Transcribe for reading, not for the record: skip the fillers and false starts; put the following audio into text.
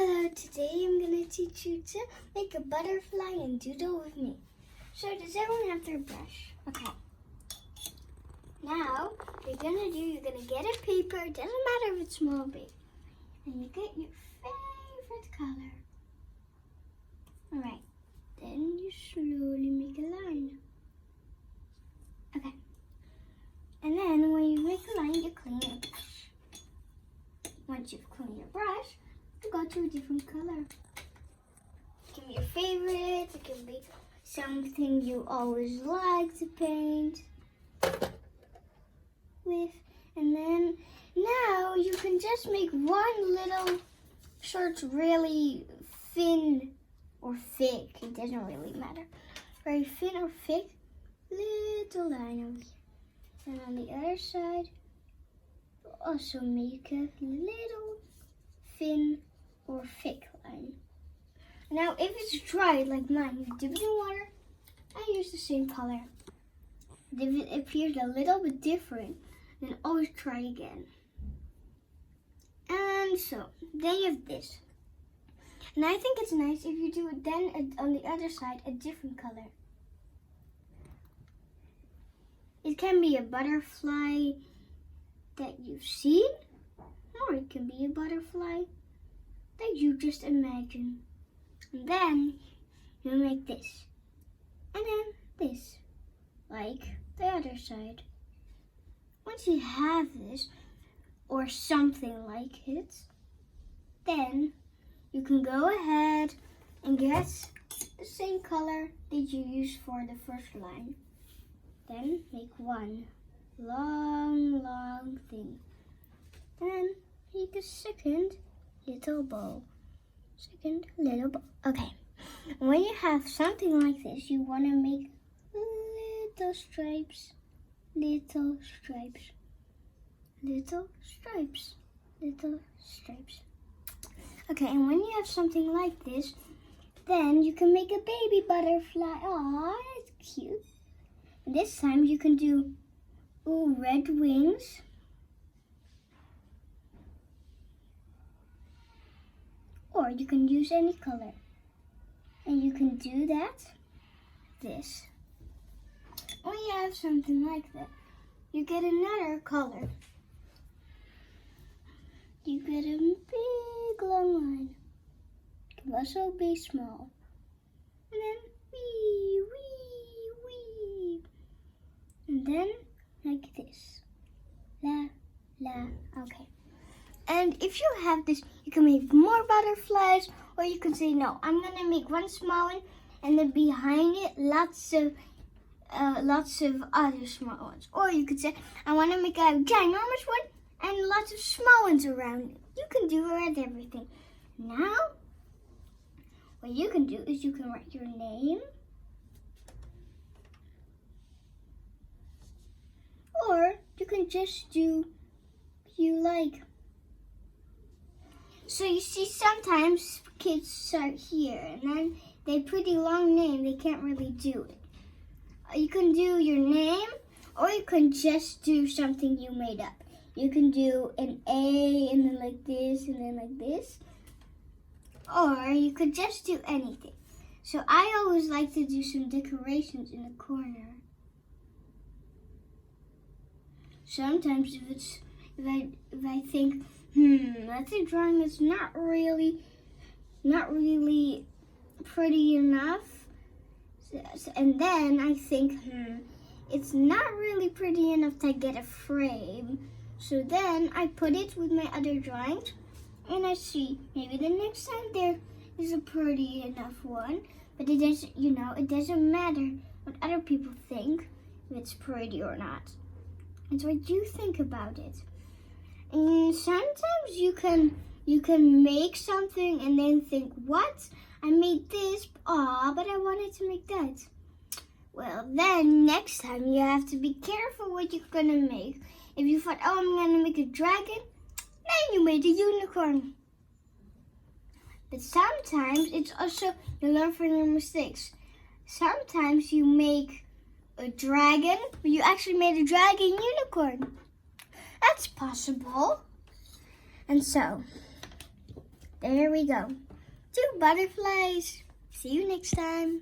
Hello, today I'm going to teach you to make a butterfly and doodle with me. So does everyone have their brush? Okay. Now, what you're going to get a paper, it doesn't matter if it's small or big, and you get your favorite color. Alright, then you slowly make a line. Okay. And then when you make a line, you clean your brush. Once you've cleaned your brush, you go to a different color. It can be your favorite, it can be something you always like to paint with. And then now you can just make one little short, really thin or thick, it doesn't really matter. Very thin or thick little line over here. And on the other side, also make a little thin or thick line. Now if it's dry like mine, you dip it in water and use the same color. If it appears a little bit different, then always try again. And so, then you have this. And I think it's nice if you do it then on the other side a different color. It can be a butterfly that you've seen, or it can be a butterfly that you just imagine. And then you make this, and then this, like the other side. Once you have this, or something like it, then you can go ahead and get the same color that you used for the first line. Then make one long thing. Then make a second little bow. Okay. When you have something like this, you want to make little stripes. Okay, and when you have something like this, then you can make a baby butterfly. Aw, that's cute. And this time you can do red wings. Or you can use any color. And you can do this. When you have something like that, you get another color. You get a big long line. It can also be small. And then wee. And then like this. La. Okay. And if you have this, you can make more butterflies, or you can say, no, I'm going to make one small one, and then behind it, lots of other small ones. Or you could say, I want to make a ginormous one, and lots of small ones around it. You can do everything. Now, what you can do is you can write your name, or you can just do you like. So you see, sometimes kids start here, and then they pretty long name, they can't really do it. You can do your name, or you can just do something you made up. You can do an A, and then like this, and then like this. Or you could just do anything. So I always like to do some decorations in the corner. Sometimes if I think, that's a drawing that's not really pretty enough. And then I think, it's not really pretty enough to get a frame. So then I put it with my other drawings, and I see maybe the next time there is a pretty enough one. But it doesn't, it doesn't matter what other people think, if it's pretty or not. It's what you think about it. And sometimes you can make something and then think, what? I made this, but I wanted to make that. Well, then next time you have to be careful what you're gonna make. If you thought, I'm gonna make a dragon, then you made a unicorn. But sometimes it's also, you learn from your mistakes. Sometimes you make a dragon, but you actually made a dragon unicorn. That's possible. And so, There we go. 2 butterflies. See you next time.